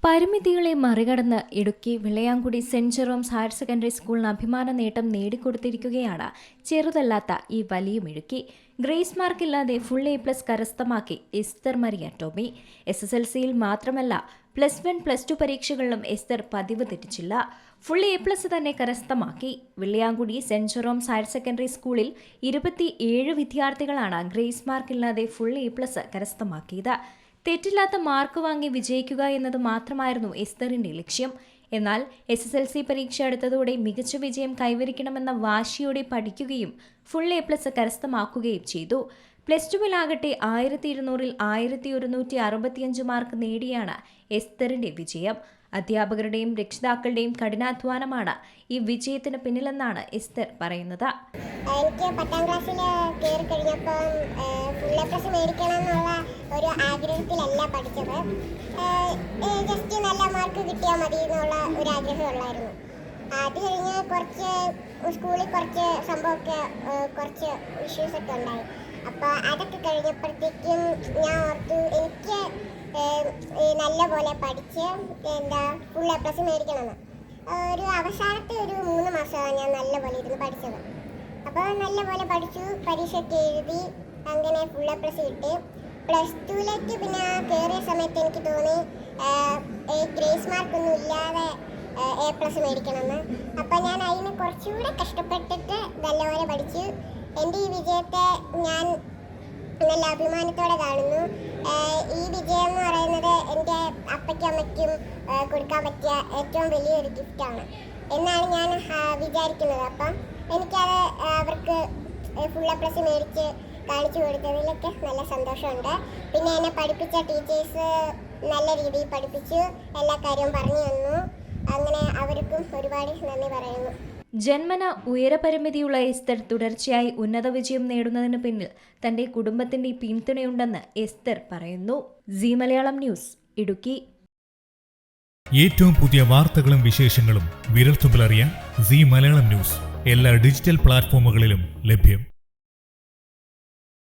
പരിമിതികളെ മറികടന്ന് Idukki Vellayamkudi saint Jerome's higher secondary സ്കൂളിന് അഭിമാന നേട്ടം നേടിക്കൊടുത്തിരിക്കുകയാണ് ചെറുതല്ലാത്ത ഈ വലിയ മിടുക്കി. ഗ്രേസ് മാർക്കില്ലാതെ ഫുൾ A+ കരസ്ഥമാക്കി എസ്തർ മരിയ ടോമി. SSLCയിൽ മാത്രമല്ല +1, +2 പരീക്ഷകളിലും എസ്തർ പതിവ് തെറ്റിച്ചില്ല. ഫുൾ A+ തന്നെ കരസ്ഥമാക്കി. Vellayamkudi saint Jerome's higher secondary സ്കൂളിൽ 27 വിദ്യാർത്ഥികളാണ് ഗ്രേസ് മാർക്കില്ലാതെ ഫുൾ A+ കരസ്ഥമാക്കിയത്. തെറ്റില്ലാത്ത മാർക്ക് വാങ്ങി വിജയിക്കുക എന്നത് മാത്രമായിരുന്നു എസ്തറിന്റെ ലക്ഷ്യം. എന്നാൽ SSLC പരീക്ഷ അടുത്തതോടെ മികച്ച വിജയം കൈവരിക്കണമെന്ന വാശിയോടെ പഠിക്കുകയും ഫുൾ A+ കരസ്ഥമാക്കുകയും ചെയ്തു. +2-ലാകട്ടെ 1200-ൽ 1165 മാർക്ക് നേടിയാണ് എസ്തറിന്റെ വിജയം. അധ്യാപകരുടെയും രക്ഷിതാക്കളുടെയും കഠിനാധ്വാനമാണ് ഈ വിജയത്തിന് പിന്നിലെന്നാണ് എസ്തർ പറയുന്നത്. എനിക്ക് 10ാം ക്ലാസ്സിൽ കയറി കഴിഞ്ഞപ്പോൾ ഫുൾ A+ മേടിക്കണം എന്നുള്ള ഒരു ആഗ്രഹത്തിലല്ല പഠിച്ചത്. ജസ്റ്റ് നല്ല മാർക്ക് കിട്ടിയാൽ മതി എന്നുള്ള ഒരു ആഗ്രഹമുള്ളായിരുന്നു. അത് കഴിഞ്ഞ് സ്കൂളിൽ കുറച്ച് സംഭവമൊക്കെ കുറച്ച് ഇഷ്യൂസൊക്കെ ഉണ്ടായി. അപ്പോൾ അതൊക്കെ കഴിഞ്ഞപ്പോഴത്തേക്കും ഞാൻ ഓർത്തു എനിക്ക് നല്ല പോലെ പഠിച്ച് ഫുൾ A+ മേടിക്കണമെന്ന്. ഒരു അവസാനത്തെ ഒരു 3 മാസമാണ് ഞാൻ നല്ല പോലെ ഇരുന്ന് പഠിച്ചത്. അപ്പോൾ നല്ല പോലെ പഠിച്ചു, പരീക്ഷയൊക്കെ എഴുതി, അങ്ങനെ ഫുൾ A+ കിട്ടി. +2ലേക്ക് പിന്നെ കയറിയ സമയത്ത് എനിക്ക് തോന്നി ഗ്രേസ് മാർക്കൊന്നും ഇല്ലാതെ A+ മേടിക്കണമെന്ന്. അപ്പോൾ ഞാൻ അതിന് കുറച്ചുകൂടെ കഷ്ടപ്പെട്ടിട്ട് നല്ലപോലെ പഠിച്ചു. എൻ്റെ ഈ വിജയത്തെ ഞാൻ നല്ല അഭിമാനത്തോടെ കാണുന്നു. ഈ വിജയം എന്ന് പറയുന്നത് എൻ്റെ അപ്പയ്ക്കും അമ്മയ്ക്കും കൊടുക്കാൻ പറ്റിയ ഏറ്റവും വലിയൊരു ഗിഫ്റ്റാണ് എന്നാണ് ഞാൻ വിചാരിക്കുന്നത്. അപ്പം എനിക്കത് അവർക്ക് ഫുൾ A+ മേടിച്ച് കാണിച്ചു കൊടുത്തതിലൊക്കെ നല്ല സന്തോഷമുണ്ട്. പിന്നെ എന്നെ പഠിപ്പിച്ച ടീച്ചേഴ്സ് നല്ല രീതിയിൽ പഠിപ്പിച്ചു, എല്ലാ കാര്യവും പറഞ്ഞു തന്നു. അങ്ങനെ അവർക്കും ഒരുപാട് നന്ദി പറയുന്നു. ജന്മന ഉയരപരിമിതിയുള്ള എസ്തർ തുടർച്ചയായി ഉന്നത വിജയം നേടുന്നതിന് പിന്നിൽ തന്റെ കുടുംബത്തിന്റെ പിന്തുണയുണ്ടെന്ന് എസ്തർ പറയുന്നു. Zee Malayalam news, Idukki. ഏറ്റവും പുതിയ വാർത്തകളും വിശേഷങ്ങളും വിരൽത്തുമ്പിലറിയാൻ സീ മലയാളം ന്യൂസ് എല്ലാ ഡിജിറ്റൽ പ്ലാറ്റ്ഫോമുകളിലും ലഭ്യം.